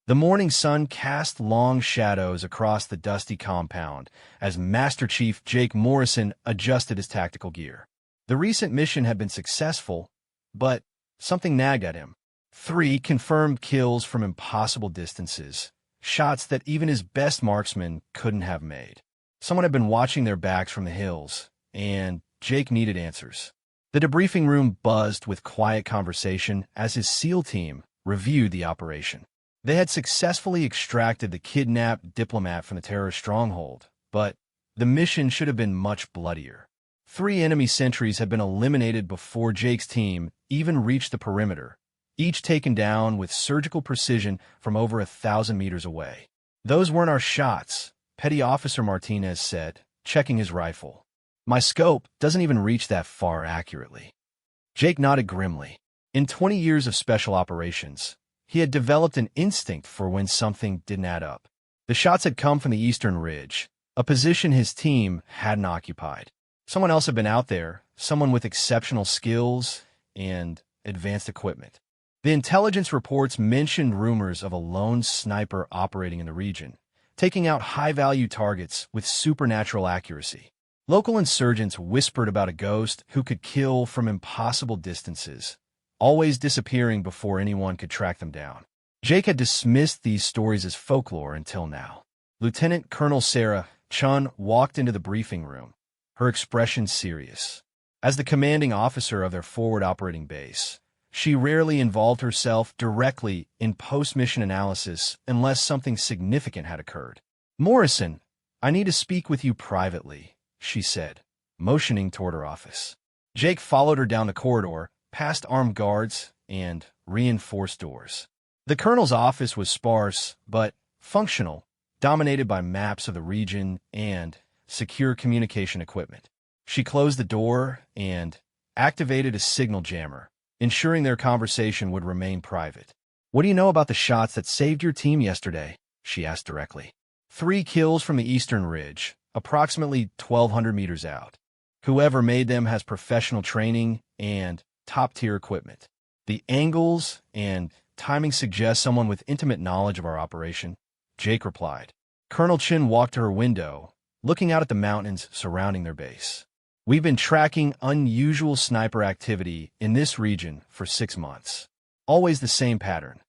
The morning sun cast long shadows across the dusty compound as Master Chief Jake Morrison adjusted his tactical gear. The recent mission had been successful, but something nagged at him. 3 confirmed kills from impossible distances, shots that even his best marksman couldn't have made. Someone had been watching their backs from the hills, and Jake needed answers. The debriefing room buzzed with quiet conversation as his SEAL team reviewed the operation. They had successfully extracted the kidnapped diplomat from the terrorist stronghold, but the mission should have been much bloodier. 3 enemy sentries had been eliminated before Jake's team even reached the perimeter, each taken down with surgical precision from over 1,000 meters away. "Those weren't our shots," Petty Officer Martinez said, checking his rifle. "My scope doesn't even reach that far accurately." Jake nodded grimly. In 20 years of special operations, he had developed an instinct for when something didn't add up. The shots had come from the eastern ridge, a position his team hadn't occupied. Someone else had been out there, someone with exceptional skills and advanced equipment. The intelligence reports mentioned rumors of a lone sniper operating in the region, taking out high-value targets with supernatural accuracy. Local insurgents whispered about a ghost who could kill from impossible distances, always disappearing before anyone could track them down. Jake had dismissed these stories as folklore until now. Lieutenant Colonel Sarah Chun walked into the briefing room, her expression serious. As the commanding officer of their forward operating base, she rarely involved herself directly in post-mission analysis unless something significant had occurred. "Morrison, I need to speak with you privately," she said, motioning toward her office. Jake followed her down the corridor, past armed guards and reinforced doors. The colonel's office was sparse but functional, dominated by maps of the region and secure communication equipment. She closed the door and activated a signal jammer, ensuring their conversation would remain private. "What do you know about the shots that saved your team yesterday?" she asked directly. 3 kills from the eastern ridge, approximately 1,200 meters out. Whoever made them has professional training and top-tier equipment. The angles and timing suggest someone with intimate knowledge of our operation, Jake replied. Colonel Chin walked to her window, looking out at the mountains surrounding their base. "We've been tracking unusual sniper activity in this region for 6 months. Always the same pattern.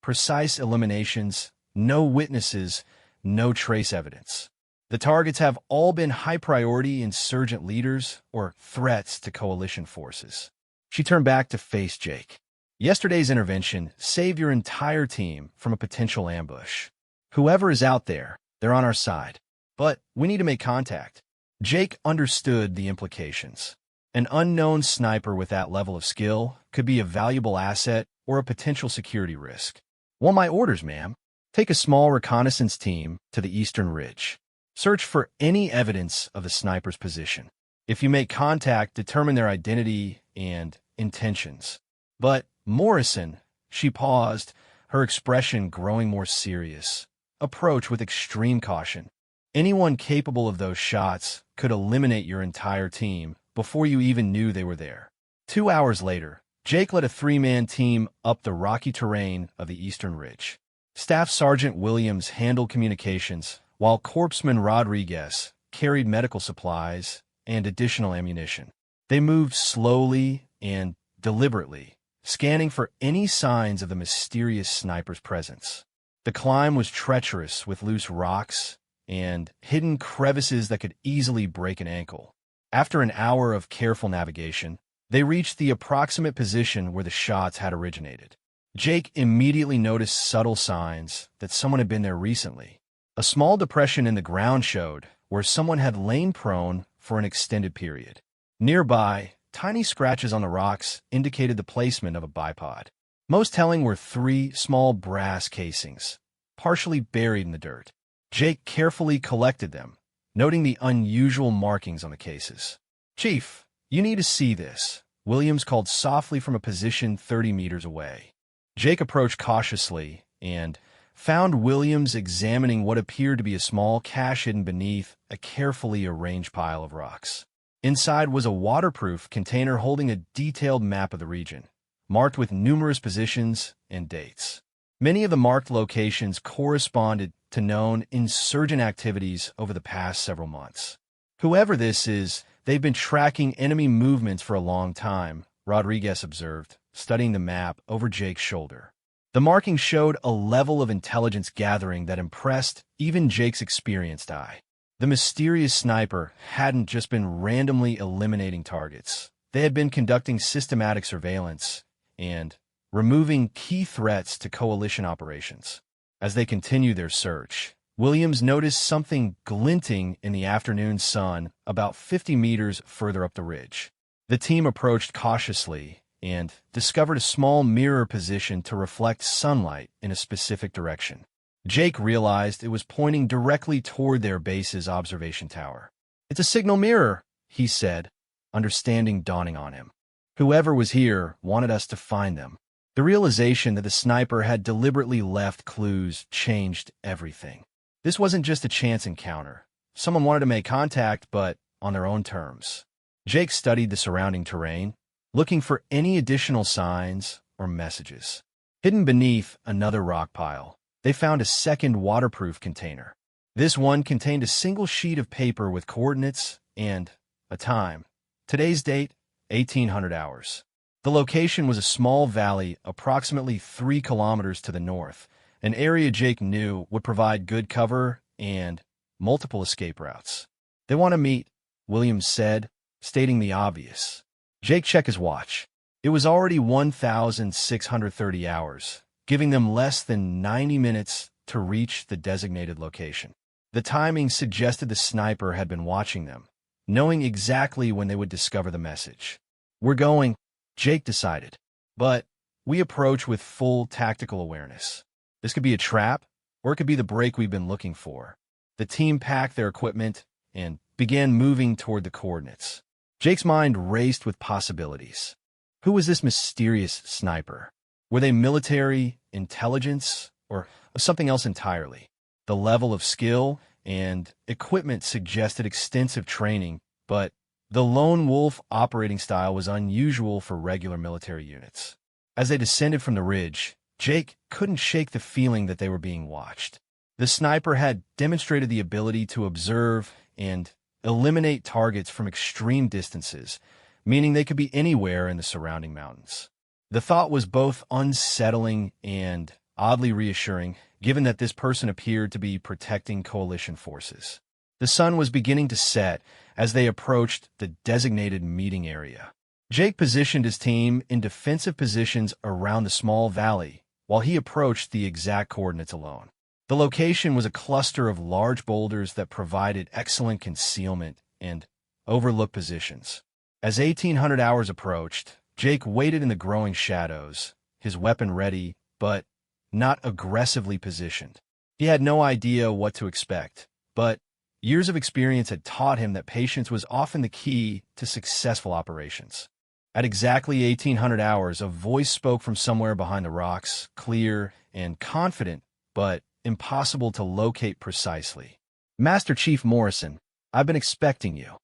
Precise eliminations, no witnesses, no trace evidence. The targets have all been high-priority insurgent leaders or threats to coalition forces." She turned back to face Jake. "Yesterday's intervention saved your entire team from a potential ambush. Whoever is out there, they're on our side. But we need to make contact." Jake understood the implications. An unknown sniper with that level of skill could be a valuable asset or a potential security risk. "Want my orders, ma'am? Take a small reconnaissance team to the eastern ridge. Search for any evidence of the sniper's position. If you make contact, determine their identity and intentions." "But, Morrison," she paused, her expression growing more serious. "Approach with extreme caution. Anyone capable of those shots could eliminate your entire team before you even knew they were there." 2 hours later, Jake led a 3-man team up the rocky terrain of the eastern ridge. Staff Sergeant Williams handled communications, while Corpsman Rodriguez carried medical supplies and additional ammunition. They moved slowly and deliberately, scanning for any signs of the mysterious sniper's presence. The climb was treacherous with loose rocks and hidden crevices that could easily break an ankle. After an hour of careful navigation, they reached the approximate position where the shots had originated. Jake immediately noticed subtle signs that someone had been there recently. A small depression in the ground showed where someone had lain prone for an extended period. Nearby, tiny scratches on the rocks indicated the placement of a bipod. Most telling were 3 small brass casings, partially buried in the dirt. Jake carefully collected them, noting the unusual markings on the cases. "Chief, you need to see this," Williams called softly from a position 30 meters away. Jake approached cautiously and found Williams examining what appeared to be a small cache hidden beneath a carefully arranged pile of rocks. Inside was a waterproof container holding a detailed map of the region, marked with numerous positions and dates. Many of the marked locations corresponded to known insurgent activities over the past several months. Whoever this is, they've been tracking enemy movements for a long time, Rodriguez observed, studying the map over Jake's shoulder. The marking showed a level of intelligence gathering that impressed even Jake's experienced eye. The mysterious sniper hadn't just been randomly eliminating targets. They had been conducting systematic surveillance and removing key threats to coalition operations. As they continued their search, Williams noticed something glinting in the afternoon sun about 50 meters further up the ridge. The team approached cautiously and discovered a small mirror positioned to reflect sunlight in a specific direction. Jake realized it was pointing directly toward their base's observation tower. "It's a signal mirror," he said, understanding dawning on him. Whoever was here wanted us to find them. The realization that the sniper had deliberately left clues changed everything. This wasn't just a chance encounter. Someone wanted to make contact, but on their own terms. Jake studied the surrounding terrain, looking for any additional signs or messages. Hidden beneath another rock pile, they found a second waterproof container. This one contained a single sheet of paper with coordinates and a time. Today's date, 1800 hours. The location was a small valley approximately 3 kilometers to the north, an area Jake knew would provide good cover and multiple escape routes. "They want to meet," Williams said, stating the obvious. Jake checked his watch. It was already 1,630 hours, giving them less than 90 minutes to reach the designated location. The timing suggested the sniper had been watching them, knowing exactly when they would discover the message. "We're going," Jake decided, "but we approach with full tactical awareness. This could be a trap, or it could be the break we've been looking for." The team packed their equipment and began moving toward the coordinates. Jake's mind raced with possibilities. Who was this mysterious sniper? Were they military, intelligence, or something else entirely? The level of skill and equipment suggested extensive training, but the lone wolf operating style was unusual for regular military units. As they descended from the ridge, Jake couldn't shake the feeling that they were being watched. The sniper had demonstrated the ability to observe and eliminate targets from extreme distances, meaning they could be anywhere in the surrounding mountains. The thought was both unsettling and oddly reassuring, given that this person appeared to be protecting coalition forces. The sun was beginning to set as they approached the designated meeting area. Jake positioned his team in defensive positions around the small valley, while he approached the exact coordinates alone. The location was a cluster of large boulders that provided excellent concealment and overlooked positions. As 1800 hours approached, Jake waited in the growing shadows, his weapon ready, but not aggressively positioned. He had no idea what to expect, but years of experience had taught him that patience was often the key to successful operations. At exactly 1800 hours, a voice spoke from somewhere behind the rocks, clear and confident, but impossible to locate precisely. "Master Chief Morrison, I've been expecting you."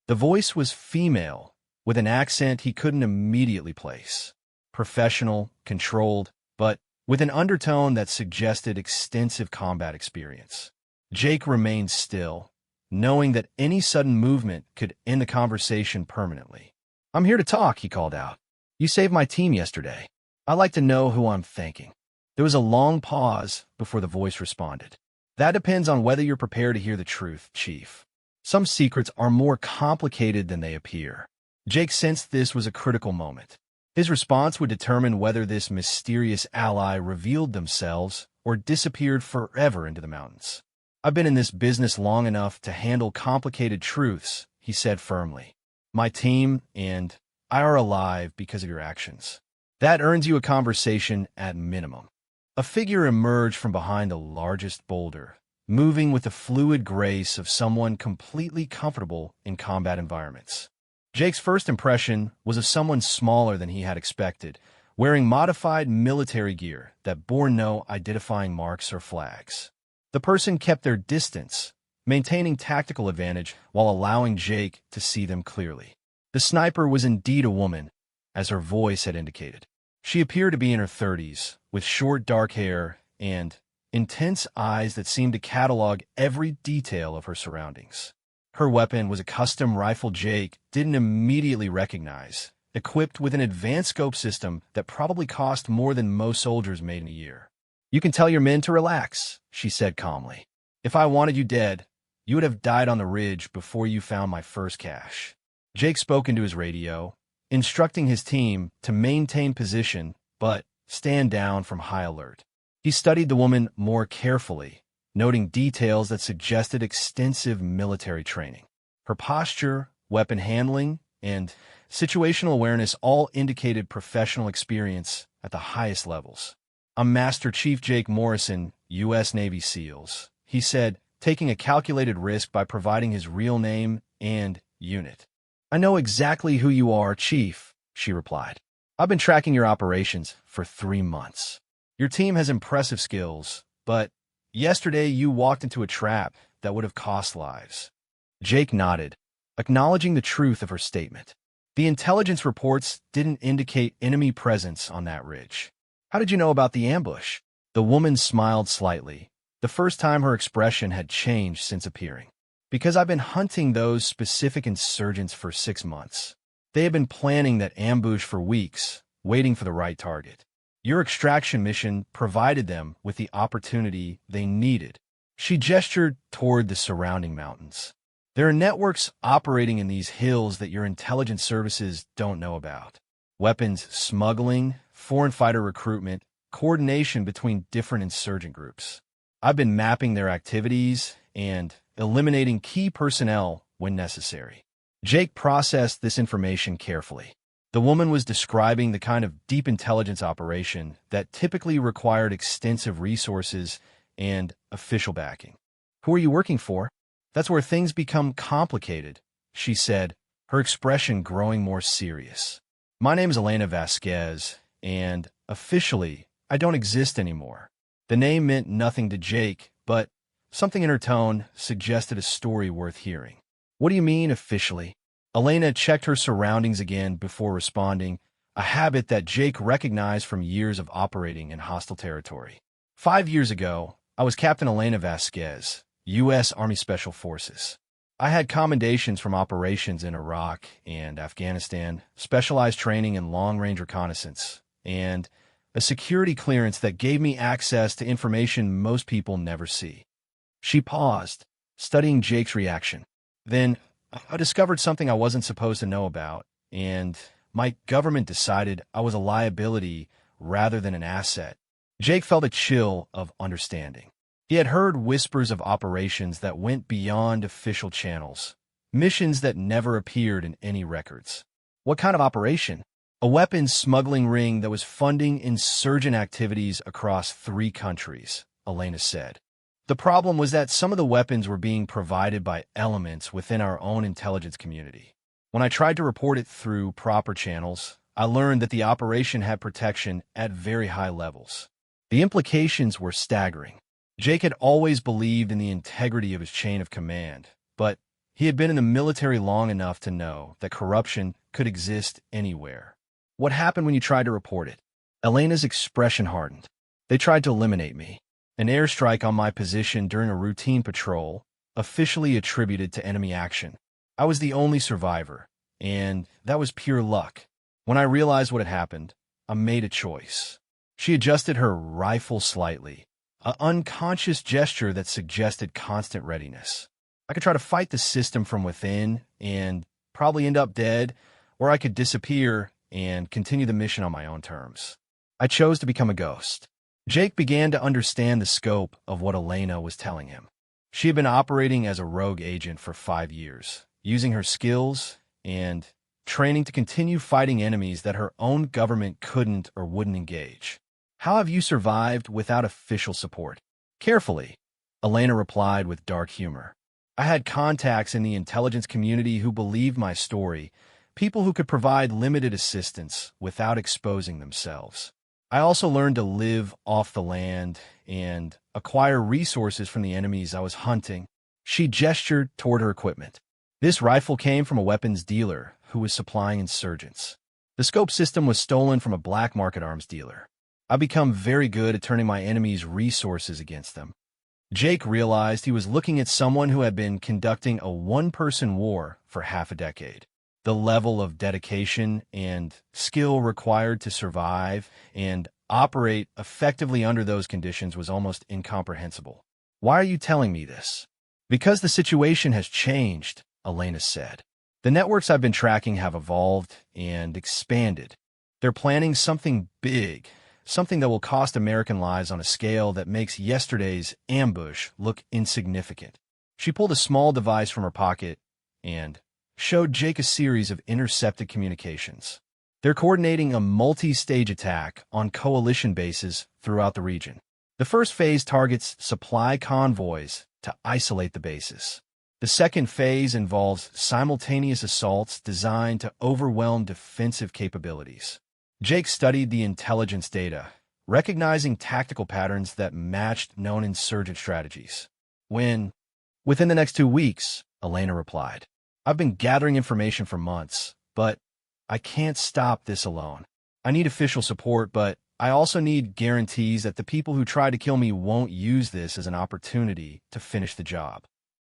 The voice was female, with an accent he couldn't immediately place. Professional, controlled, but with an undertone that suggested extensive combat experience. Jake remained still, knowing that any sudden movement could end the conversation permanently. "I'm here to talk," he called out. "You saved my team yesterday. I'd like to know who I'm thanking." There was a long pause before the voice responded. "That depends on whether you're prepared to hear the truth, Chief. Some secrets are more complicated than they appear." Jake sensed this was a critical moment. His response would determine whether this mysterious ally revealed themselves or disappeared forever into the mountains. "I've been in this business long enough to handle complicated truths," he said firmly. "My team and I are alive because of your actions. That earns you a conversation at minimum." A figure emerged from behind the largest boulder, moving with the fluid grace of someone completely comfortable in combat environments. Jake's first impression was of someone smaller than he had expected, wearing modified military gear that bore no identifying marks or flags. The person kept their distance, maintaining tactical advantage while allowing Jake to see them clearly. The sniper was indeed a woman, as her voice had indicated. She appeared to be in her 30s, with short dark hair and intense eyes that seemed to catalog every detail of her surroundings. Her weapon was a custom rifle Jake didn't immediately recognize, equipped with an advanced scope system that probably cost more than most soldiers made in a year. "You can tell your men to relax," she said calmly. "If I wanted you dead, you would have died on the ridge before you found my first cache." Jake spoke into his radio, instructing his team to maintain position but stand down from high alert. He studied the woman more carefully, noting details that suggested extensive military training. Her posture, weapon handling, and situational awareness all indicated professional experience at the highest levels. "I'm Master Chief Jake Morrison, U.S. Navy SEALs," he said, taking a calculated risk by providing his real name and unit. "I know exactly who you are, Chief," she replied. "I've been tracking your operations for 3 months. Your team has impressive skills, but yesterday you walked into a trap that would have cost lives." Jake nodded, acknowledging the truth of her statement. The intelligence reports didn't indicate enemy presence on that ridge. "How did you know about the ambush?" The woman smiled slightly, the first time her expression had changed since appearing. "Because I've been hunting those specific insurgents for 6 months. They have been planning that ambush for weeks, waiting for the right target. Your extraction mission provided them with the opportunity they needed." She gestured toward the surrounding mountains. "There are networks operating in these hills that your intelligence services don't know about. Weapons smuggling, foreign fighter recruitment, coordination between different insurgent groups. I've been mapping their activities and eliminating key personnel when necessary." Jake processed this information carefully. The woman was describing the kind of deep intelligence operation that typically required extensive resources and official backing. "Who are you working for?" "That's where things become complicated," she said, her expression growing more serious. "My name is Elena Vasquez, and officially, I don't exist anymore." The name meant nothing to Jake, but something in her tone suggested a story worth hearing. "What do you mean, officially?" Elena checked her surroundings again before responding, a habit that Jake recognized from years of operating in hostile territory. 5 years ago, I was Captain Elena Vasquez, U.S. Army Special Forces. I had commendations from operations in Iraq and Afghanistan, specialized training in long-range reconnaissance, and a security clearance that gave me access to information most people never see." She paused, studying Jake's reaction. "Then I discovered something I wasn't supposed to know about, and my government decided I was a liability rather than an asset." Jake felt a chill of understanding. He had heard whispers of operations that went beyond official channels, missions that never appeared in any records. "What kind of operation?" "A weapons smuggling ring that was funding insurgent activities across 3 countries, Elena said. "The problem was that some of the weapons were being provided by elements within our own intelligence community. When I tried to report it through proper channels, I learned that the operation had protection at very high levels." The implications were staggering. Jake had always believed in the integrity of his chain of command, but he had been in the military long enough to know that corruption could exist anywhere. "What happened when you tried to report it?" Elena's expression hardened. "They tried to eliminate me. An airstrike on my position during a routine patrol, officially attributed to enemy action. I was the only survivor, and that was pure luck. When I realized what had happened, I made a choice." She adjusted her rifle slightly, an unconscious gesture that suggested constant readiness. "I could try to fight the system from within and probably end up dead, or I could disappear and continue the mission on my own terms. I chose to become a ghost." Jake began to understand the scope of what Elena was telling him. She had been operating as a rogue agent for 5 years, using her skills and training to continue fighting enemies that her own government couldn't or wouldn't engage. "How have you survived without official support?" "Carefully," Elena replied with dark humor. "I had contacts in the intelligence community who believed my story, people who could provide limited assistance without exposing themselves. I also learned to live off the land and acquire resources from the enemies I was hunting." She gestured toward her equipment. "This rifle came from a weapons dealer who was supplying insurgents. The scope system was stolen from a black market arms dealer. I've become very good at turning my enemies' resources against them. Jake realized he was looking at someone who had been conducting a one-person war for half a decade. The level of dedication and skill required to survive and operate effectively under those conditions was almost incomprehensible. Why are you telling me this? Because the situation has changed, Elena said. The networks I've been tracking have evolved and expanded. They're planning something big, something that will cost American lives on a scale that makes yesterday's ambush look insignificant. She pulled a small device from her pocket and showed Jake a series of intercepted communications. They're coordinating a multi-stage attack on coalition bases throughout the region. The first phase targets supply convoys to isolate the bases. The second phase involves simultaneous assaults designed to overwhelm defensive capabilities. Jake studied the intelligence data, recognizing tactical patterns that matched known insurgent strategies. Within the next 2 weeks, Elena replied. I've been gathering information for months, but I can't stop this alone. I need official support, but I also need guarantees that the people who try to kill me won't use this as an opportunity to finish the job.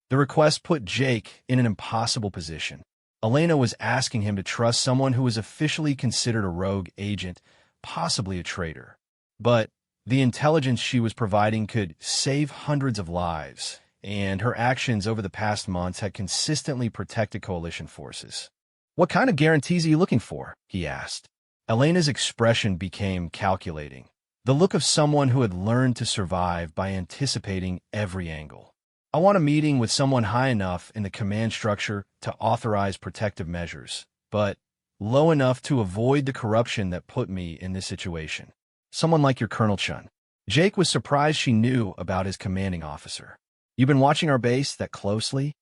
The request put Jake in an impossible position. Elena was asking him to trust someone who was officially considered a rogue agent, possibly a traitor. But the intelligence she was providing could save hundreds of lives, and her actions over the past months had consistently protected coalition forces. What kind of guarantees are you looking for? He asked. Elena's expression became calculating, the look of someone who had learned to survive by anticipating every angle. I want a meeting with someone high enough in the command structure to authorize protective measures, but low enough to avoid the corruption that put me in this situation. Someone like your Colonel Chun. Jake was surprised she knew about his commanding officer. You've been watching our base that closely?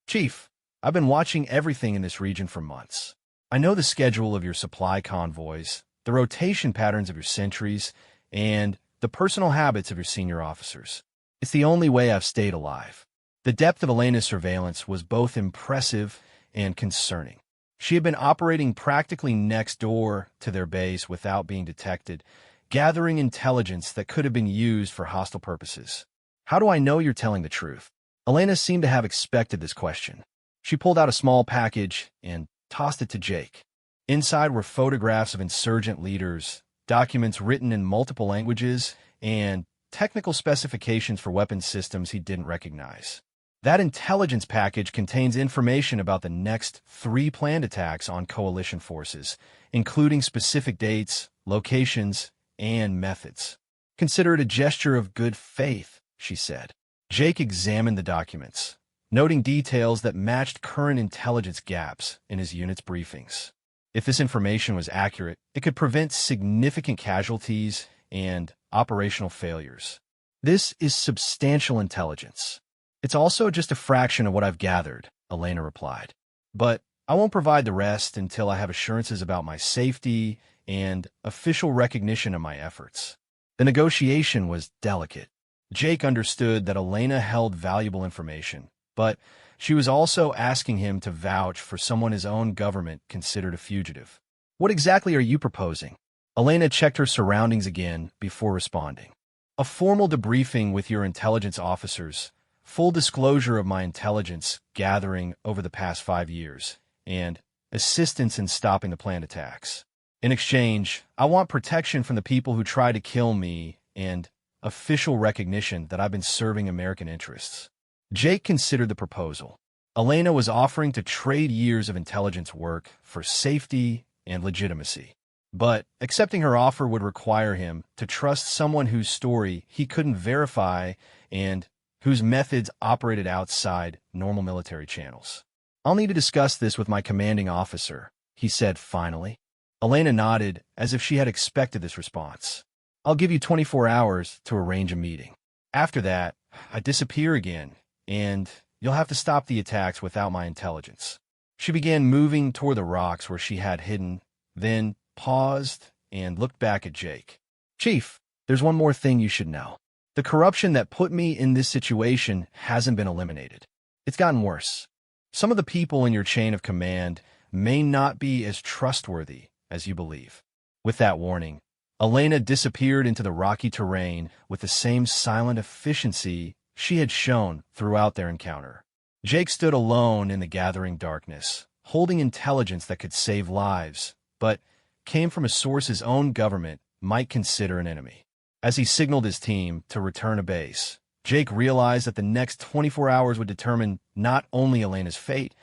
Chief, I've been watching everything in this region for months. I know the schedule of your supply convoys, the rotation patterns of your sentries, and the personal habits of your senior officers. It's the only way I've stayed alive. The depth of Elena's surveillance was both impressive and concerning. She had been operating practically next door to their base without being detected, gathering intelligence that could have been used for hostile purposes. How do I know you're telling the truth? Elena seemed to have expected this question. She pulled out a small package and tossed it to Jake. Inside were photographs of insurgent leaders, documents written in multiple languages, and technical specifications for weapons systems he didn't recognize. That intelligence package contains information about the next 3 planned attacks on coalition forces, including specific dates, locations, and methods. Consider it a gesture of good faith, she said. Jake examined the documents, noting details that matched current intelligence gaps in his unit's briefings. If this information was accurate, it could prevent significant casualties and operational failures. This is substantial intelligence. It's also just a fraction of what I've gathered, Elena replied. But I won't provide the rest until I have assurances about my safety and official recognition of my efforts. The negotiation was delicate. Jake understood that Elena held valuable information, but she was also asking him to vouch for someone his own government considered a fugitive. What exactly are you proposing? Elena checked her surroundings again before responding. A formal debriefing with your intelligence officers, full disclosure of my intelligence gathering over the past 5 years, and assistance in stopping the planned attacks. In exchange, I want protection from the people who try to kill me and official recognition that I've been serving American interests. Jake considered the proposal. Elena was offering to trade years of intelligence work for safety and legitimacy. But accepting her offer would require him to trust someone whose story he couldn't verify and whose methods operated outside normal military channels. I'll need to discuss this with my commanding officer, he said finally. Elena nodded as if she had expected this response. I'll give you 24 hours to arrange a meeting. After that, I disappear again, and you'll have to stop the attacks without my intelligence. She began moving toward the rocks where she had hidden, then paused and looked back at Jake. Chief, there's one more thing you should know. The corruption that put me in this situation hasn't been eliminated. It's gotten worse. Some of the people in your chain of command may not be as trustworthy as you believe. With that warning, Elena disappeared into the rocky terrain with the same silent efficiency she had shown throughout their encounter. Jake stood alone in the gathering darkness, holding intelligence that could save lives, but came from a source his own government might consider an enemy. As he signaled his team to return to base, Jake realized that the next 24 hours would determine not only Elena's fate,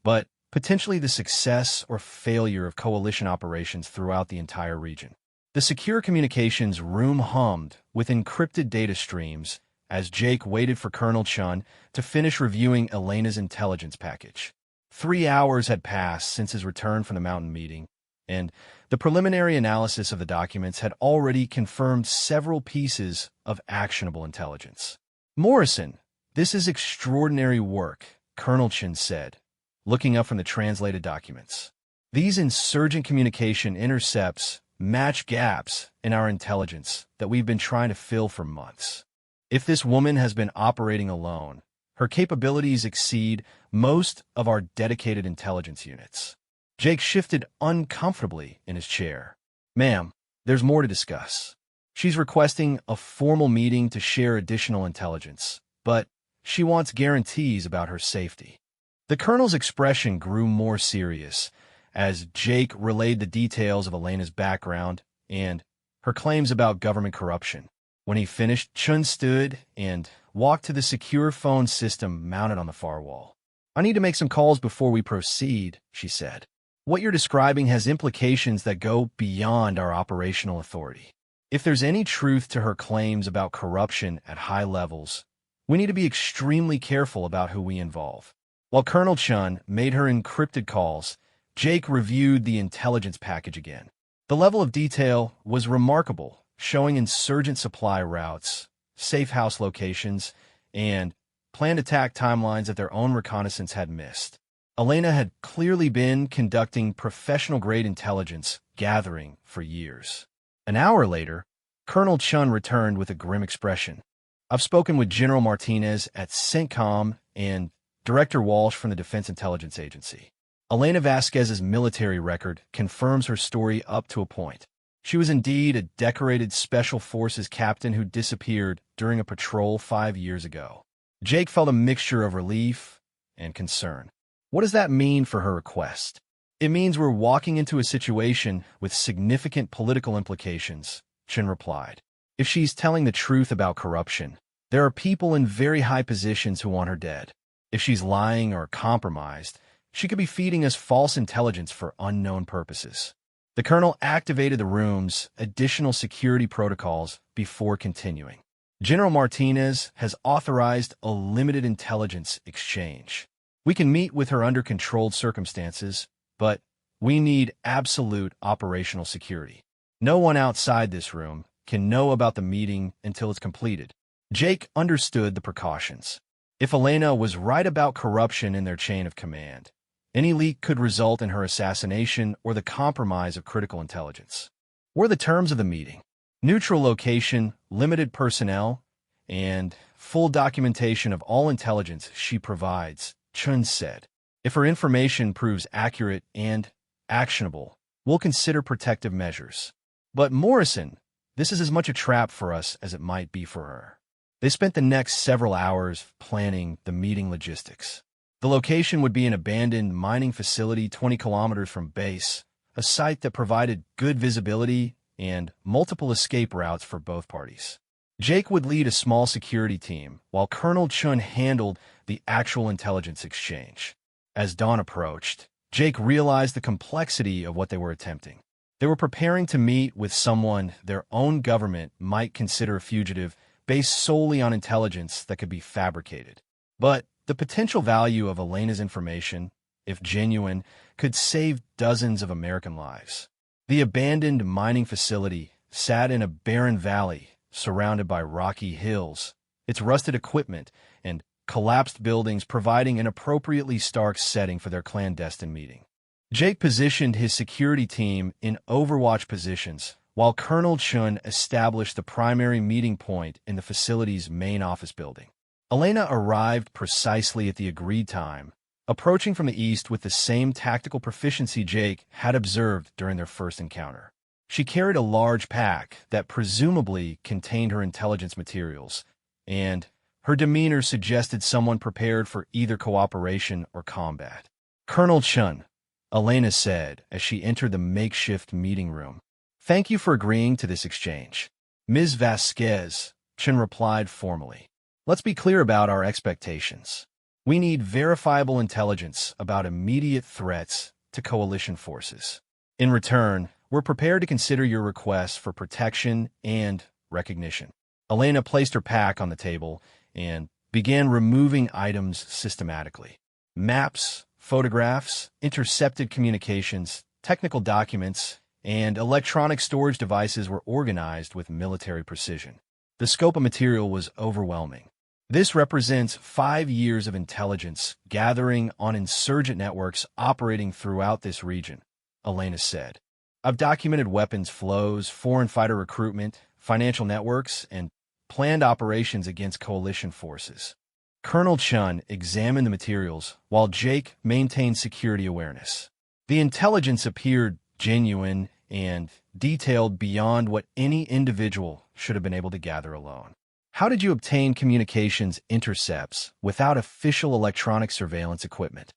but potentially the success or failure of coalition operations throughout the entire region. The secure communications room hummed with encrypted data streams as Jake waited for Colonel Chun to finish reviewing Elena's intelligence package. 3 hours had passed since his return from the mountain meeting, and the preliminary analysis of the documents had already confirmed several pieces of actionable intelligence. "Morrison, this is extraordinary work," Colonel Chun said, looking up from the translated documents. "These insurgent communication intercepts match gaps in our intelligence that we've been trying to fill for months. If this woman has been operating alone, her capabilities exceed most of our dedicated intelligence units." Jake shifted uncomfortably in his chair. "Ma'am, there's more to discuss. She's requesting a formal meeting to share additional intelligence, but she wants guarantees about her safety." The colonel's expression grew more serious as Jake relayed the details of Elena's background and her claims about government corruption. When he finished, Chun stood and walked to the secure phone system mounted on the far wall. "I need to make some calls before we proceed," she said. "What you're describing has implications that go beyond our operational authority. If there's any truth to her claims about corruption at high levels, we need to be extremely careful about who we involve." While Colonel Chun made her encrypted calls, Jake reviewed the intelligence package again. The level of detail was remarkable, showing insurgent supply routes, safe house locations, and planned attack timelines that their own reconnaissance had missed. Elena had clearly been conducting professional-grade intelligence gathering for years. An hour later, Colonel Chun returned with a grim expression. "I've spoken with General Martinez at CENTCOM and Director Walsh from the Defense Intelligence Agency. Elena Vasquez's military record confirms her story up to a point. She was indeed a decorated Special Forces captain who disappeared during a patrol 5 years ago." Jake felt a mixture of relief and concern. What does that mean for her request? "It means we're walking into a situation with significant political implications," Chun replied. "If she's telling the truth about corruption, there are people in very high positions who want her dead. If she's lying or compromised, she could be feeding us false intelligence for unknown purposes." The colonel activated the room's additional security protocols before continuing. "General Martinez has authorized a limited intelligence exchange. We can meet with her under controlled circumstances, but we need absolute operational security. No one outside this room can know about the meeting until it's completed." Jake understood the precautions. If Elena was right about corruption in their chain of command, any leak could result in her assassination or the compromise of critical intelligence. What are the terms of the meeting? "Neutral location, limited personnel, and full documentation of all intelligence she provides," Chun said. "If her information proves accurate and actionable, we'll consider protective measures." "But Morrison, this is as much a trap for us as it might be for her." They spent the next several hours planning the meeting logistics. The location would be an abandoned mining facility 20 kilometers from base, a site that provided good visibility and multiple escape routes for both parties. Jake would lead a small security team, while Colonel Chun handled the actual intelligence exchange. As dawn approached, Jake realized the complexity of what they were attempting. They were preparing to meet with someone their own government might consider a fugitive based solely on intelligence that could be fabricated. But the potential value of Elena's information, if genuine, could save dozens of American lives. The abandoned mining facility sat in a barren valley surrounded by rocky hills, its rusted equipment and collapsed buildings providing an appropriately stark setting for their clandestine meeting. Jake positioned his security team in overwatch positions, while Colonel Chun established the primary meeting point in the facility's main office building. Elena arrived precisely at the agreed time, approaching from the east with the same tactical proficiency Jake had observed during their first encounter. She carried a large pack that presumably contained her intelligence materials, and her demeanor suggested someone prepared for either cooperation or combat. "Colonel Chun," Elena said as she entered the makeshift meeting room. "Thank you for agreeing to this exchange." "Ms. Vasquez," Chun replied formally. "Let's be clear about our expectations. We need verifiable intelligence about immediate threats to coalition forces. In return, we're prepared to consider your requests for protection and recognition." Elena placed her pack on the table and began removing items systematically. Maps, photographs, intercepted communications, technical documents, and electronic storage devices were organized with military precision. The scope of material was overwhelming. This represents 5 years of intelligence gathering on insurgent networks operating throughout this region, Elena said. "I've documented weapons flows, foreign fighter recruitment, financial networks, and planned operations against coalition forces." Colonel Chun examined the materials while Jake maintained security awareness. The intelligence appeared genuine and detailed beyond what any individual should have been able to gather alone. "How did you obtain communications intercepts without official electronic surveillance equipment?"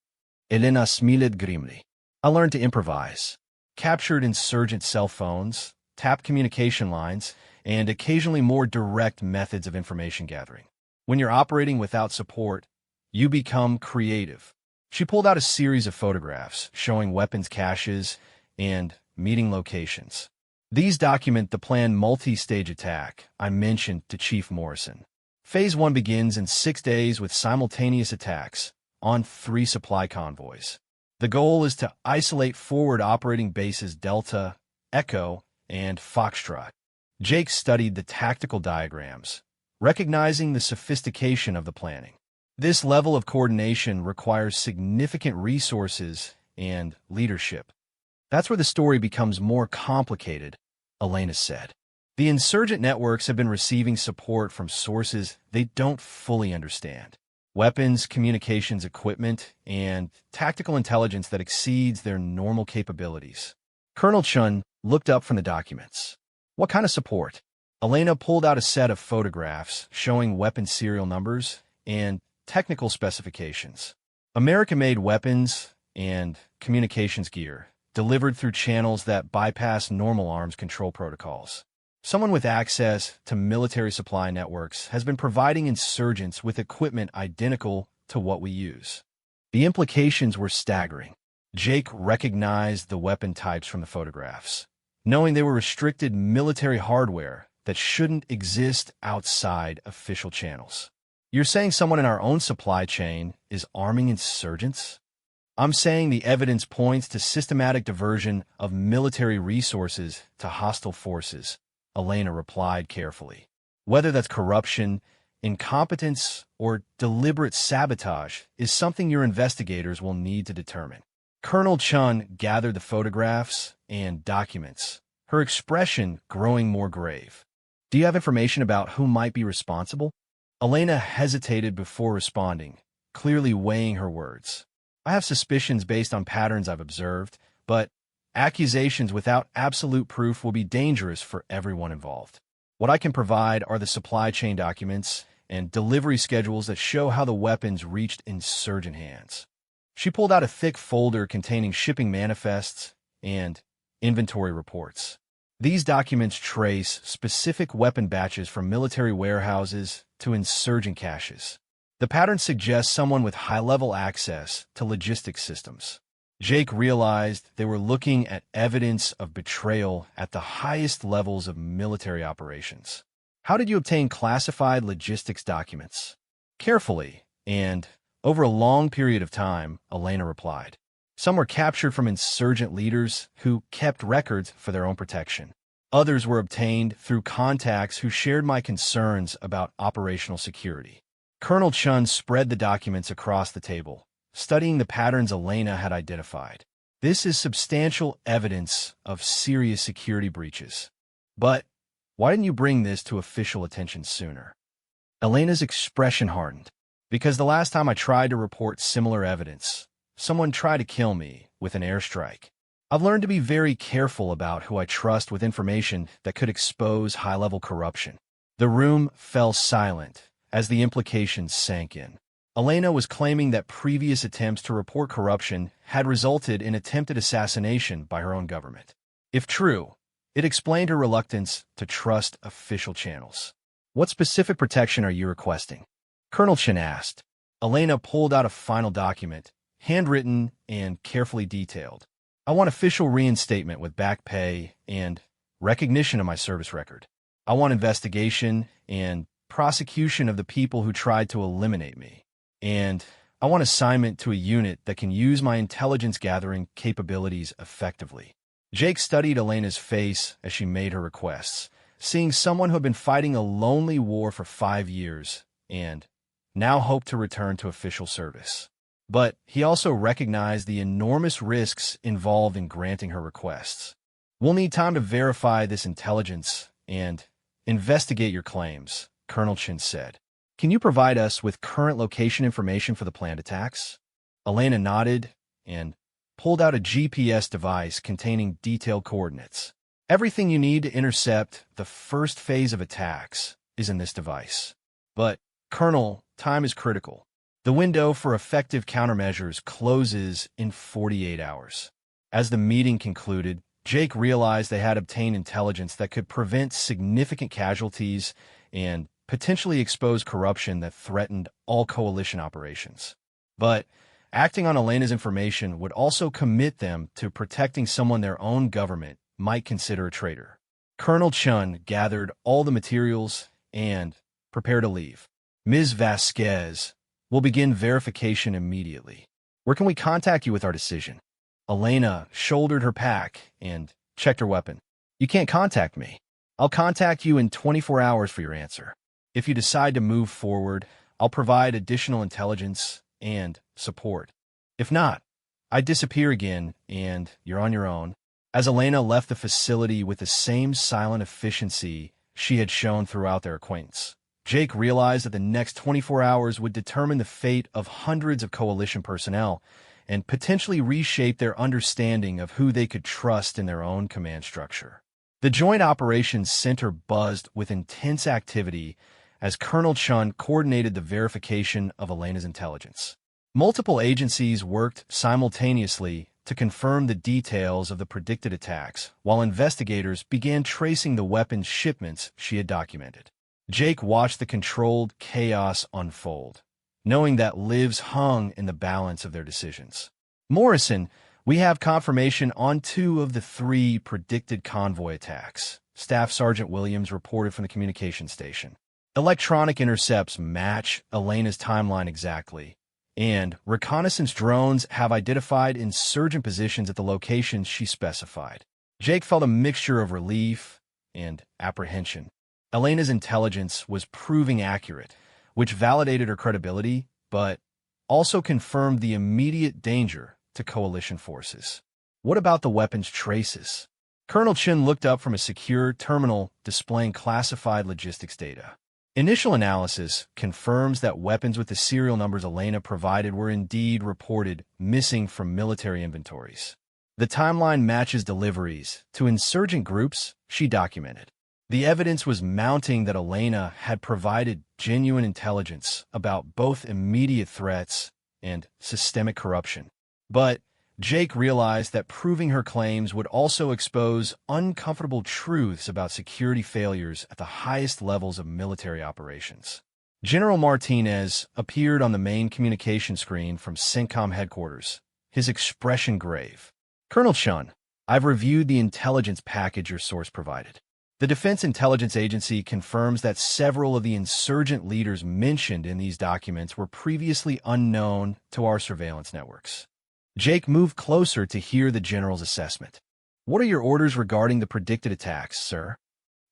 Elena smiled grimly. "I learned to improvise. Captured insurgent cell phones, tapped communication lines, and occasionally more direct methods of information gathering. When you're operating without support, you become creative." She pulled out a series of photographs showing weapons caches and meeting locations. "These document the planned multi-stage attack I mentioned to Chief Morrison. Phase 1 begins in 6 days with simultaneous attacks on 3 supply convoys. The goal is to isolate forward operating bases Delta, Echo, and Foxtrot." Jake studied the tactical diagrams, recognizing the sophistication of the planning. "This level of coordination requires significant resources and leadership. That's where the story becomes more complicated," Elena said. "The insurgent networks have been receiving support from sources they don't fully understand. Weapons, communications equipment, and tactical intelligence that exceeds their normal capabilities." Colonel Chun looked up from the documents. "What kind of support?" Elena pulled out a set of photographs showing weapon serial numbers and technical specifications. "American-made weapons and communications gear, delivered through channels that bypass normal arms control protocols. Someone with access to military supply networks has been providing insurgents with equipment identical to what we use." The implications were staggering. Jake recognized the weapon types from the photographs, knowing they were restricted military hardware that shouldn't exist outside official channels. "You're saying someone in our own supply chain is arming insurgents?" "I'm saying the evidence points to systematic diversion of military resources to hostile forces," Elena replied carefully. "Whether that's corruption, incompetence, or deliberate sabotage is something your investigators will need to determine." Colonel Chun gathered the photographs and documents, her expression growing more grave. "Do you have information about who might be responsible?" Elena hesitated before responding, clearly weighing her words. "I have suspicions based on patterns I've observed, but accusations without absolute proof will be dangerous for everyone involved. What I can provide are the supply chain documents and delivery schedules that show how the weapons reached insurgent hands." She pulled out a thick folder containing shipping manifests and inventory reports. These documents trace specific weapon batches from military warehouses to insurgent caches. The pattern suggests someone with high-level access to logistics systems. Jake realized they were looking at evidence of betrayal at the highest levels of military operations. "How did you obtain classified logistics documents?" "Carefully, and over a long period of time," Elena replied. "Some were captured from insurgent leaders who kept records for their own protection. Others were obtained through contacts who shared my concerns about operational security." Colonel Chun spread the documents across the table, studying the patterns Elena had identified. "This is substantial evidence of serious security breaches. But why didn't you bring this to official attention sooner?" Elena's expression hardened. "Because the last time I tried to report similar evidence, someone tried to kill me with an airstrike. I've learned to be very careful about who I trust with information that could expose high-level corruption. The room fell silent as the implications sank in. Elena was claiming that previous attempts to report corruption had resulted in attempted assassination by her own government. If true, it explained her reluctance to trust official channels. What specific protection are you requesting? Colonel Chen asked. Elena pulled out a final document, handwritten and carefully detailed. I want official reinstatement with back pay and recognition of my service record. I want investigation and prosecution of the people who tried to eliminate me. And I want assignment to a unit that can use my intelligence-gathering capabilities effectively. Jake studied Elena's face as she made her requests, seeing someone who had been fighting a lonely war for 5 years and now hoped to return to official service. But he also recognized the enormous risks involved in granting her requests. We'll need time to verify this intelligence and investigate your claims, Colonel Chen said. Can you provide us with current location information for the planned attacks? Elena nodded and pulled out a GPS device containing detailed coordinates. Everything you need to intercept the first phase of attacks is in this device. But, Colonel, time is critical. The window for effective countermeasures closes in 48 hours. As the meeting concluded, Jake realized they had obtained intelligence that could prevent significant casualties and potentially expose corruption that threatened all coalition operations. But acting on Elena's information would also commit them to protecting someone their own government might consider a traitor. Colonel Chun gathered all the materials and prepared to leave. Ms. Vasquez will begin verification immediately. Where can we contact you with our decision? Elena shouldered her pack and checked her weapon. You can't contact me. I'll contact you in 24 hours for your answer. If you decide to move forward, I'll provide additional intelligence and support. If not, I disappear again and you're on your own. As Elena left the facility with the same silent efficiency she had shown throughout their acquaintance, Jake realized that the next 24 hours would determine the fate of hundreds of coalition personnel and potentially reshape their understanding of who they could trust in their own command structure. The Joint Operations Center buzzed with intense activity as Colonel Chun coordinated the verification of Elena's intelligence. Multiple agencies worked simultaneously to confirm the details of the predicted attacks, while investigators began tracing the weapons shipments she had documented. Jake watched the controlled chaos unfold, knowing that lives hung in the balance of their decisions. Morrison, we have confirmation on 2 of the 3 predicted convoy attacks, Staff Sergeant Williams reported from the communication station. Electronic intercepts match Elena's timeline exactly, and reconnaissance drones have identified insurgent positions at the locations she specified. Jake felt a mixture of relief and apprehension. Elena's intelligence was proving accurate, which validated her credibility, but also confirmed the immediate danger to coalition forces. What about the weapons traces? Colonel Chin looked up from a secure terminal displaying classified logistics data. Initial analysis confirms that weapons with the serial numbers Elena provided were indeed reported missing from military inventories. The timeline matches deliveries to insurgent groups she documented. The evidence was mounting that Elena had provided genuine intelligence about both immediate threats and systemic corruption. But Jake realized that proving her claims would also expose uncomfortable truths about security failures at the highest levels of military operations. General Martinez appeared on the main communication screen from CENTCOM headquarters, his expression grave. Colonel Chun, I've reviewed the intelligence package your source provided. The Defense Intelligence Agency confirms that several of the insurgent leaders mentioned in these documents were previously unknown to our surveillance networks. Jake moved closer to hear the general's assessment. What are your orders regarding the predicted attacks, sir?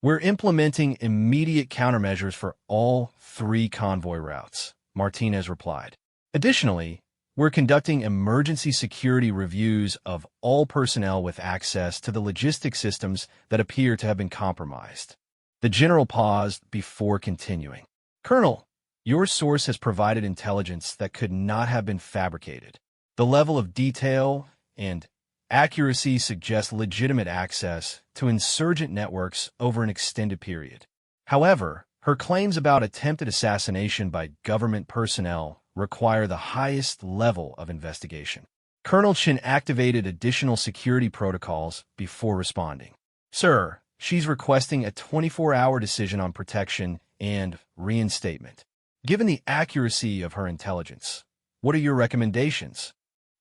We're implementing immediate countermeasures for all 3 convoy routes, Martinez replied. Additionally, we're conducting emergency security reviews of all personnel with access to the logistics systems that appear to have been compromised. The general paused before continuing. Colonel, your source has provided intelligence that could not have been fabricated. The level of detail and accuracy suggests legitimate access to insurgent networks over an extended period. However, her claims about attempted assassination by government personnel require the highest level of investigation. Colonel Chin activated additional security protocols before responding. Sir, she's requesting a 24-hour decision on protection and reinstatement. Given the accuracy of her intelligence, what are your recommendations?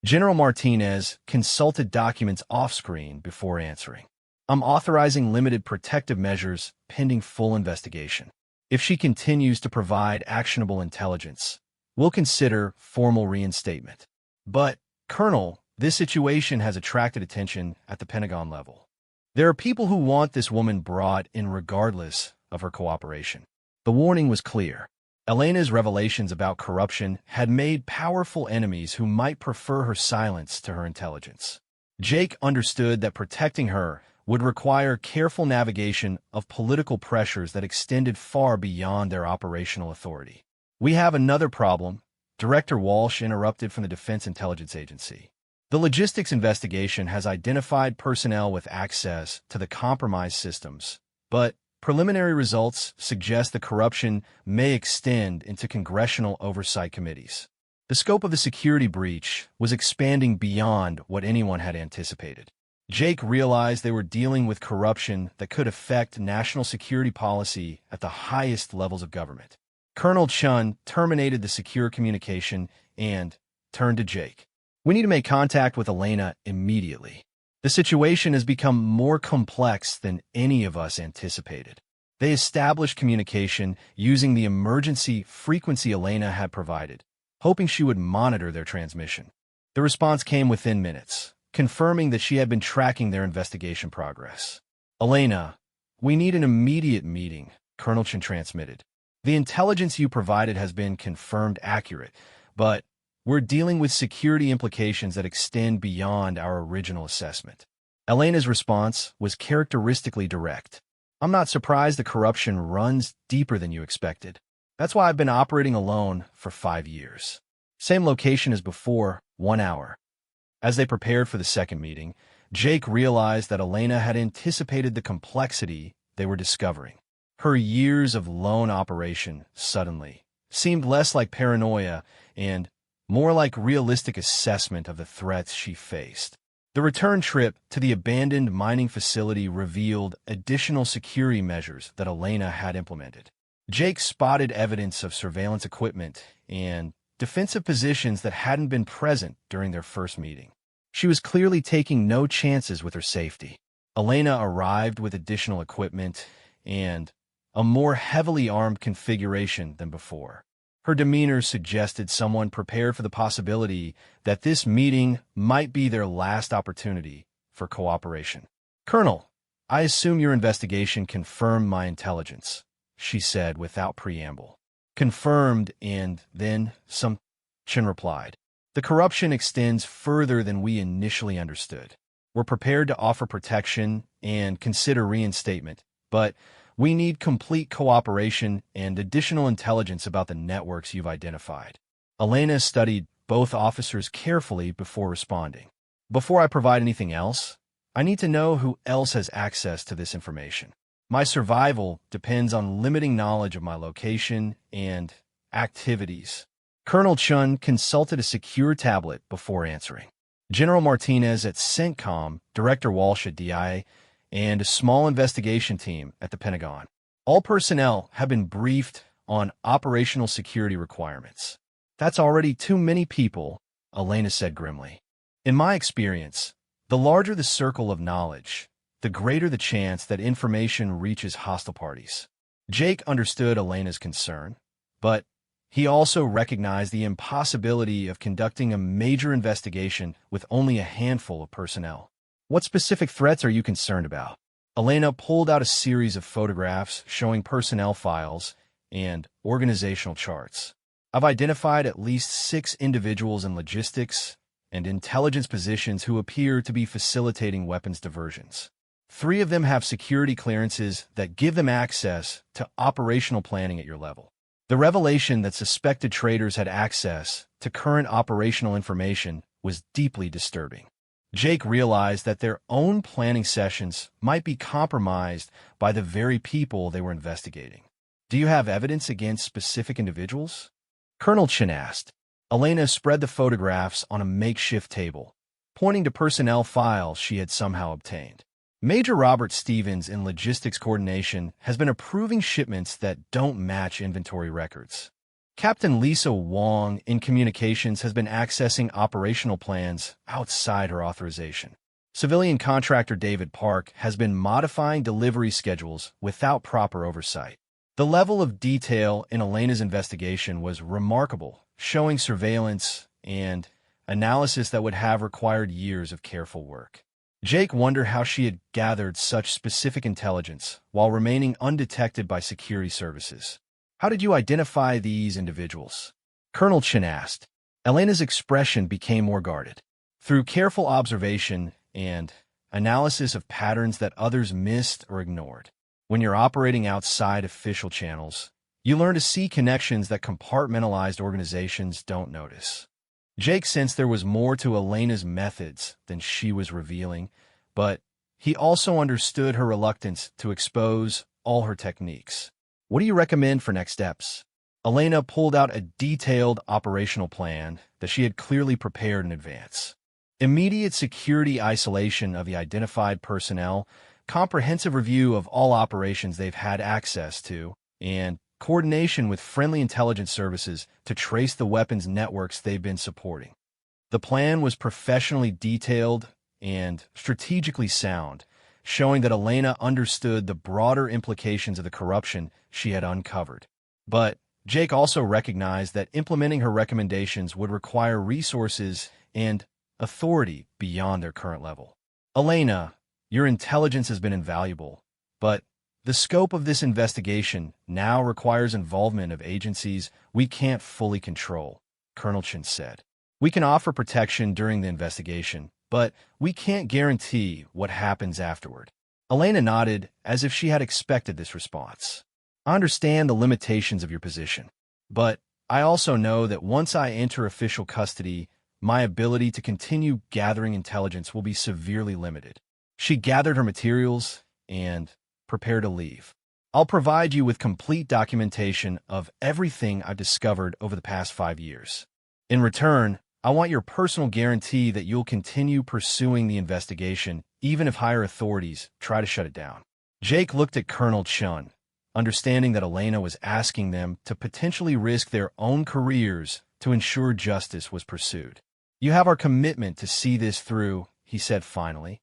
General Martinez consulted documents off-screen before answering. I'm authorizing limited protective measures pending full investigation. If she continues to provide actionable intelligence, we'll consider formal reinstatement. But, Colonel, this situation has attracted attention at the Pentagon level. There are people who want this woman brought in regardless of her cooperation. The warning was clear. Elena's revelations about corruption had made powerful enemies who might prefer her silence to her intelligence. Jake understood that protecting her would require careful navigation of political pressures that extended far beyond their operational authority. We have another problem, Director Walsh interrupted from the Defense Intelligence Agency. The logistics investigation has identified personnel with access to the compromised systems, but preliminary results suggest the corruption may extend into congressional oversight committees. The scope of the security breach was expanding beyond what anyone had anticipated. Jake realized they were dealing with corruption that could affect national security policy at the highest levels of government. Colonel Chun terminated the secure communication and turned to Jake. We need to make contact with Elena immediately. The situation has become more complex than any of us anticipated. They established communication using the emergency frequency Elena had provided, hoping she would monitor their transmission. The response came within minutes, confirming that she had been tracking their investigation progress. Elena, we need an immediate meeting, Colonel Chin transmitted. The intelligence you provided has been confirmed accurate, but we're dealing with security implications that extend beyond our original assessment. Elena's response was characteristically direct. I'm not surprised the corruption runs deeper than you expected. That's why I've been operating alone for 5 years. Same location as before, 1 hour. As they prepared for the second meeting, Jake realized that Elena had anticipated the complexity they were discovering. Her years of lone operation suddenly seemed less like paranoia and more like realistic assessment of the threats she faced. The return trip to the abandoned mining facility revealed additional security measures that Elena had implemented. Jake spotted evidence of surveillance equipment and defensive positions that hadn't been present during their first meeting. She was clearly taking no chances with her safety. Elena arrived with additional equipment and a more heavily armed configuration than before. Her demeanor suggested someone prepared for the possibility that this meeting might be their last opportunity for cooperation. Colonel, I assume your investigation confirmed my intelligence, she said without preamble. Confirmed, and then some, Chin replied. The corruption extends further than we initially understood. We're prepared to offer protection and consider reinstatement, but we need complete cooperation and additional intelligence about the networks you've identified. Elena studied both officers carefully before responding. Before I provide anything else, I need to know who else has access to this information. My survival depends on limiting knowledge of my location and activities. Colonel Chun consulted a secure tablet before answering. General Martinez at CENTCOM, Director Walsh at DIA, and a small investigation team at the Pentagon. All personnel have been briefed on operational security requirements. That's already too many people, Elena said grimly. In my experience, the larger the circle of knowledge, the greater the chance that information reaches hostile parties. Jake understood Elena's concern, but he also recognized the impossibility of conducting a major investigation with only a handful of personnel. What specific threats are you concerned about? Elena pulled out a series of photographs showing personnel files and organizational charts. I've identified at least 6 individuals in logistics and intelligence positions who appear to be facilitating weapons diversions. 3 of them have security clearances that give them access to operational planning at your level. The revelation that suspected traitors had access to current operational information was deeply disturbing. Jake realized that their own planning sessions might be compromised by the very people they were investigating. Do you have evidence against specific individuals? Colonel Chin asked. Elena spread the photographs on a makeshift table, pointing to personnel files she had somehow obtained. Major Robert Stevens in logistics coordination has been approving shipments that don't match inventory records. Captain Lisa Wong in communications has been accessing operational plans outside her authorization. Civilian contractor David Park has been modifying delivery schedules without proper oversight. The level of detail in Elena's investigation was remarkable, showing surveillance and analysis that would have required years of careful work. Jake wondered how she had gathered such specific intelligence while remaining undetected by security services. How did you identify these individuals? Colonel Chin asked. Elena's expression became more guarded. Through careful observation and analysis of patterns that others missed or ignored. When you're operating outside official channels, you learn to see connections that compartmentalized organizations don't notice. Jake sensed there was more to Elena's methods than she was revealing, but he also understood her reluctance to expose all her techniques. What do you recommend for next steps? Elena pulled out a detailed operational plan that she had clearly prepared in advance. Immediate security isolation of the identified personnel, comprehensive review of all operations they've had access to, and coordination with friendly intelligence services to trace the weapons networks they've been supporting. The plan was professionally detailed and strategically sound, showing that Elena understood the broader implications of the corruption she had uncovered. But Jake also recognized that implementing her recommendations would require resources and authority beyond their current level. Elena, your intelligence has been invaluable, but the scope of this investigation now requires involvement of agencies we can't fully control, Colonel Chin said. We can offer protection during the investigation, but we can't guarantee what happens afterward. Elena nodded as if she had expected this response. I understand the limitations of your position, but I also know that once I enter official custody, my ability to continue gathering intelligence will be severely limited. She gathered her materials and prepared to leave. I'll provide you with complete documentation of everything I've discovered over the past 5 years. In return, I want your personal guarantee that you'll continue pursuing the investigation, even if higher authorities try to shut it down. Jake looked at Colonel Chun, understanding that Elena was asking them to potentially risk their own careers to ensure justice was pursued. You have our commitment to see this through, he said finally.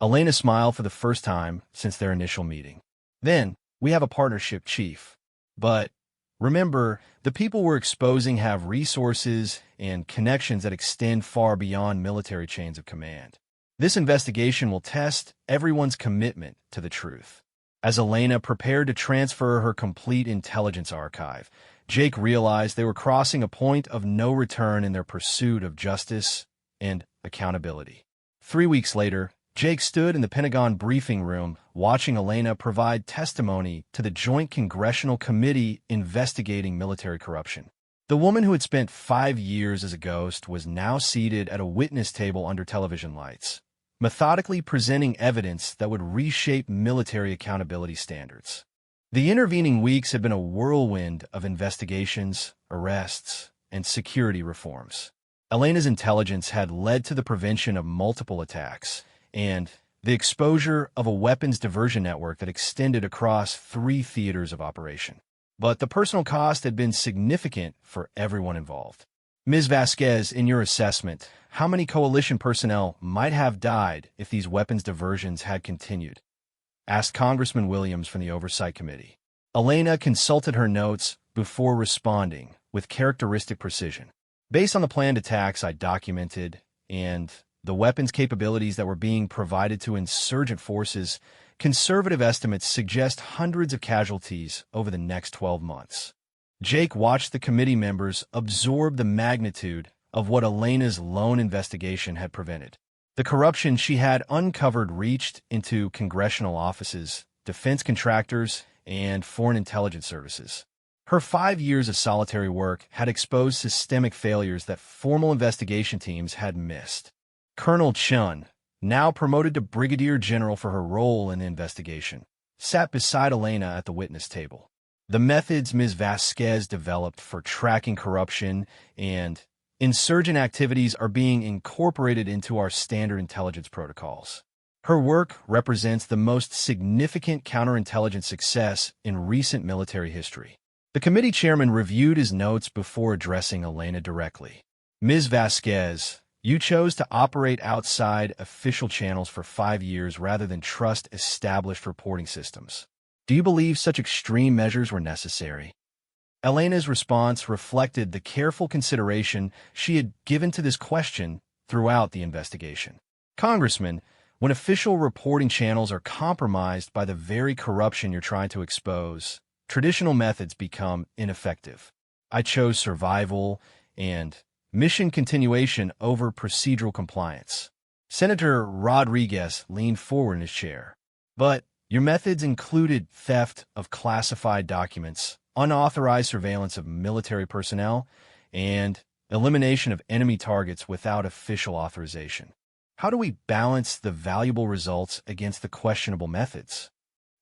Elena smiled for the first time since their initial meeting. Then, we have a partnership, Chief. But remember, the people we're exposing have resources and connections that extend far beyond military chains of command. This investigation will test everyone's commitment to the truth. As Elena prepared to transfer her complete intelligence archive, Jake realized they were crossing a point of no return in their pursuit of justice and accountability. 3 weeks later, Jake stood in the Pentagon briefing room watching Elena provide testimony to the Joint Congressional Committee investigating military corruption. The woman who had spent 5 years as a ghost was now seated at a witness table under television lights, methodically presenting evidence that would reshape military accountability standards. The intervening weeks had been a whirlwind of investigations, arrests, and security reforms. Elena's intelligence had led to the prevention of multiple attacks and the exposure of a weapons diversion network that extended across 3 theaters of operation. But the personal cost had been significant for everyone involved. Ms. Vasquez, in your assessment, how many coalition personnel might have died if these weapons diversions had continued? Asked Congressman Williams from the Oversight Committee. Elena consulted her notes before responding with characteristic precision. Based on the planned attacks I documented and the weapons capabilities that were being provided to insurgent forces, conservative estimates suggest hundreds of casualties over the next 12 months. Jake watched the committee members absorb the magnitude of what Elena's lone investigation had prevented. The corruption she had uncovered reached into congressional offices, defense contractors, and foreign intelligence services. Her 5 years of solitary work had exposed systemic failures that formal investigation teams had missed. Colonel Chun, now promoted to brigadier general for her role in the investigation, sat beside Elena at the witness table. The methods Ms. Vasquez developed for tracking corruption and insurgent activities are being incorporated into our standard intelligence protocols. Her work represents the most significant counterintelligence success in recent military history. The committee chairman reviewed his notes before addressing Elena directly. Ms. Vasquez, you chose to operate outside official channels for 5 years rather than trust established reporting systems. Do you believe such extreme measures were necessary? Elena's response reflected the careful consideration she had given to this question throughout the investigation. Congressman, when official reporting channels are compromised by the very corruption you're trying to expose, traditional methods become ineffective. I chose survival and mission continuation over procedural compliance. Senator Rodriguez leaned forward in his chair. But your methods included theft of classified documents, unauthorized surveillance of military personnel, and elimination of enemy targets without official authorization. How do we balance the valuable results against the questionable methods?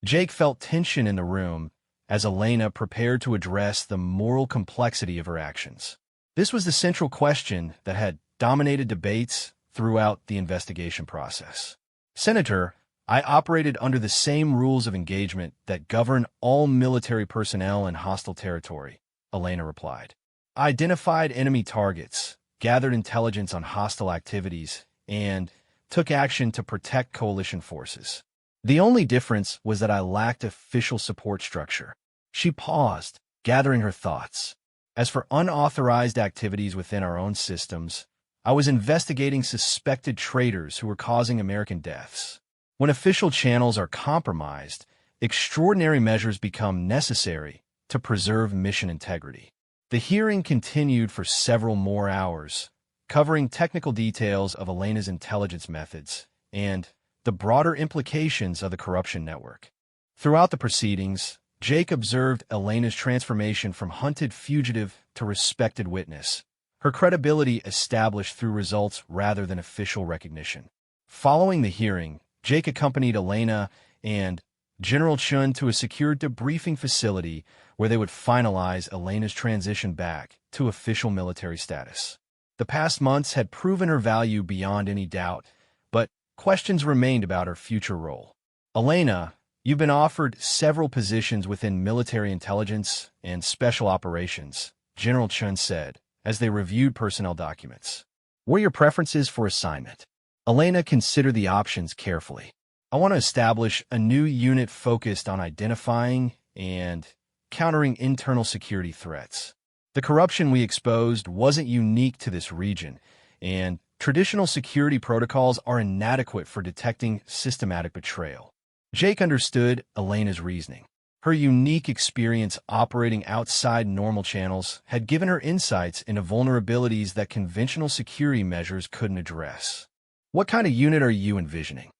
Jake felt tension in the room as Elena prepared to address the moral complexity of her actions. This was the central question that had dominated debates throughout the investigation process. Senator, I operated under the same rules of engagement that govern all military personnel in hostile territory, Elena replied. I identified enemy targets, gathered intelligence on hostile activities, and took action to protect coalition forces. The only difference was that I lacked official support structure. She paused, gathering her thoughts. As for unauthorized activities within our own systems, I was investigating suspected traitors who were causing American deaths. When official channels are compromised, extraordinary measures become necessary to preserve mission integrity. The hearing continued for several more hours, covering technical details of Elena's intelligence methods and the broader implications of the corruption network. Throughout the proceedings, Jake observed Elena's transformation from hunted fugitive to respected witness, her credibility established through results rather than official recognition. Following the hearing, Jake accompanied Elena and General Chun to a secure debriefing facility where they would finalize Elena's transition back to official military status. The past months had proven her value beyond any doubt, but questions remained about her future role. Elena, you've been offered several positions within military intelligence and special operations, General Chun said, as they reviewed personnel documents. What are your preferences for assignment? Elena considered the options carefully. I want to establish a new unit focused on identifying and countering internal security threats. The corruption we exposed wasn't unique to this region, and traditional security protocols are inadequate for detecting systematic betrayal. Jake understood Elena's reasoning. Her unique experience operating outside normal channels had given her insights into vulnerabilities that conventional security measures couldn't address. What kind of unit are you envisioning?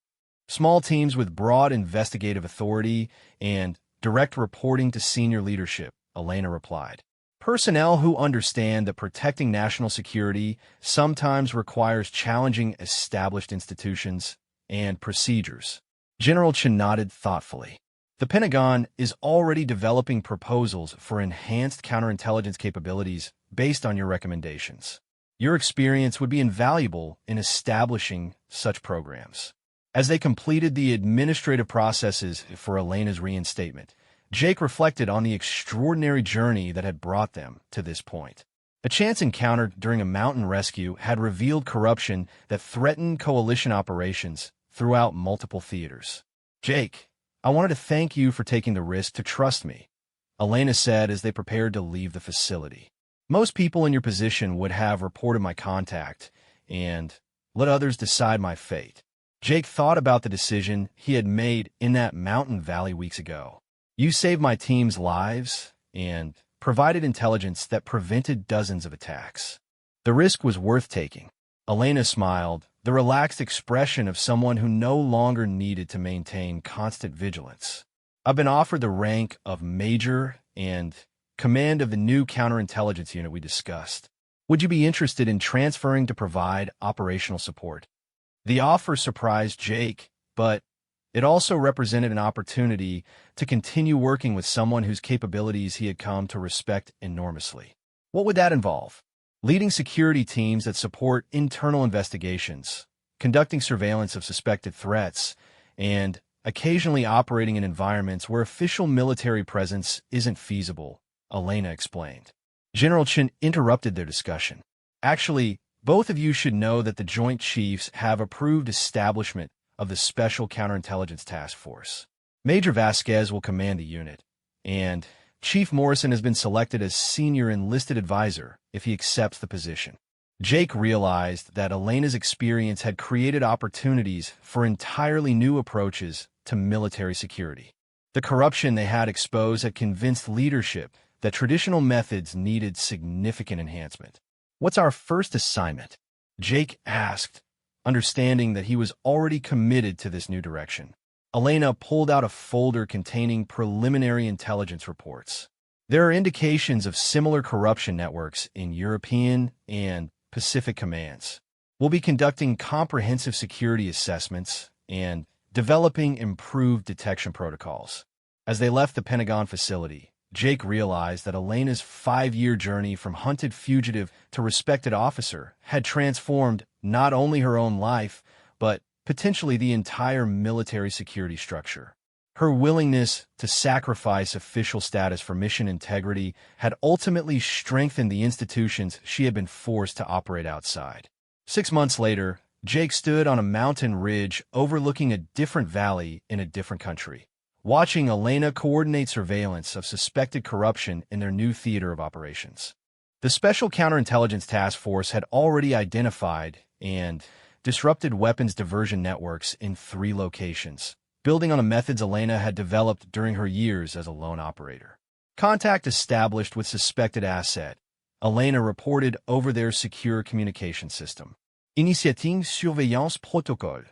Small teams with broad investigative authority and direct reporting to senior leadership, Elena replied. Personnel who understand that protecting national security sometimes requires challenging established institutions and procedures. General Chin nodded thoughtfully. The Pentagon is already developing proposals for enhanced counterintelligence capabilities based on your recommendations. Your experience would be invaluable in establishing such programs. As they completed the administrative processes for Elena's reinstatement, Jake reflected on the extraordinary journey that had brought them to this point. A chance encounter during a mountain rescue had revealed corruption that threatened coalition operations throughout multiple theaters. Jake, I wanted to thank you for taking the risk to trust me, Elena said as they prepared to leave the facility. Most people in your position would have reported my contact and let others decide my fate. Jake thought about the decision he had made in that mountain valley weeks ago. You saved my team's lives and provided intelligence that prevented dozens of attacks. The risk was worth taking. Elena smiled, the relaxed expression of someone who no longer needed to maintain constant vigilance. I've been offered the rank of Major and command of the new counterintelligence unit we discussed. Would you be interested in transferring to provide operational support? The offer surprised Jake, but it also represented an opportunity to continue working with someone whose capabilities he had come to respect enormously. What would that involve? Leading security teams that support internal investigations, conducting surveillance of suspected threats, and occasionally operating in environments where official military presence isn't feasible, Elena explained. General Chen interrupted their discussion. Actually, both of you should know that the Joint Chiefs have approved establishment of the Special Counterintelligence Task Force. Major Vasquez will command the unit, and Chief Morrison has been selected as senior enlisted advisor if he accepts the position. Jake realized that Elena's experience had created opportunities for entirely new approaches to military security. The corruption they had exposed had convinced leadership that traditional methods needed significant enhancement. "What's our first assignment?" Jake asked, understanding that he was already committed to this new direction. Elena pulled out a folder containing preliminary intelligence reports. There are indications of similar corruption networks in European and Pacific commands. We'll be conducting comprehensive security assessments and developing improved detection protocols. As they left the Pentagon facility, Jake realized that Elena's 5-year journey from hunted fugitive to respected officer had transformed not only her own life, but potentially the entire military security structure. Her willingness to sacrifice official status for mission integrity had ultimately strengthened the institutions she had been forced to operate outside. 6 months later, Jake stood on a mountain ridge overlooking a different valley in a different country, watching Elena coordinate surveillance of suspected corruption in their new theater of operations. The Special Counterintelligence Task Force had already identified and disrupted weapons diversion networks in 3 locations, building on the methods Elena had developed during her years as a lone operator. Contact established with suspected asset, Elena reported over their secure communication system. Initiating surveillance protocole.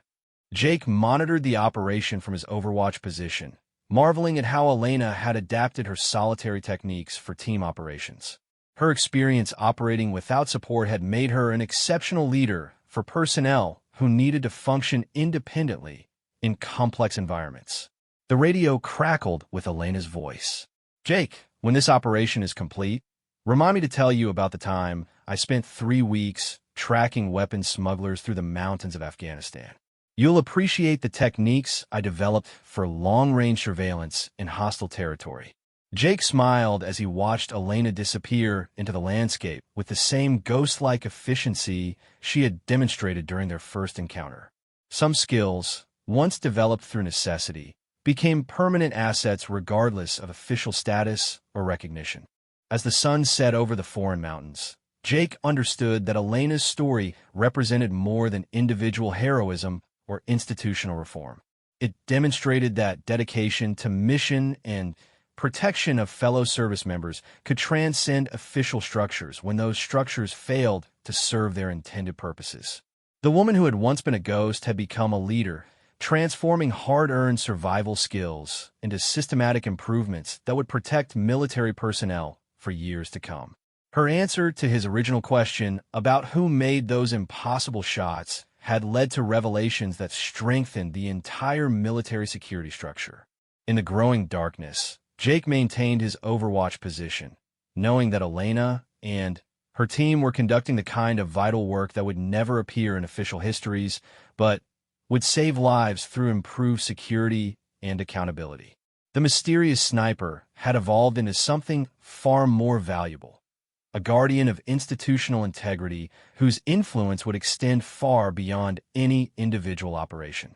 Jake monitored the operation from his overwatch position, marveling at how Elena had adapted her solitary techniques for team operations. Her experience operating without support had made her an exceptional leader for personnel who needed to function independently in complex environments. The radio crackled with Elena's voice. "Jake, when this operation is complete, remind me to tell you about the time I spent 3 weeks tracking weapons smugglers through the mountains of Afghanistan. You'll appreciate the techniques I developed for long-range surveillance in hostile territory." Jake smiled as he watched Elena disappear into the landscape with the same ghost-like efficiency she had demonstrated during their first encounter. Some skills, once developed through necessity, became permanent assets regardless of official status or recognition. As the sun set over the foreign mountains, Jake understood that Elena's story represented more than individual heroism or institutional reform. It demonstrated that dedication to mission and protection of fellow service members could transcend official structures when those structures failed to serve their intended purposes. The woman who had once been a ghost had become a leader, transforming hard-earned survival skills into systematic improvements that would protect military personnel for years to come. Her answer to his original question about who made those impossible shots had led to revelations that strengthened the entire military security structure. In the growing darkness, Jake maintained his overwatch position, knowing that Elena and her team were conducting the kind of vital work that would never appear in official histories, but would save lives through improved security and accountability. The mysterious sniper had evolved into something far more valuable, a guardian of institutional integrity whose influence would extend far beyond any individual operation.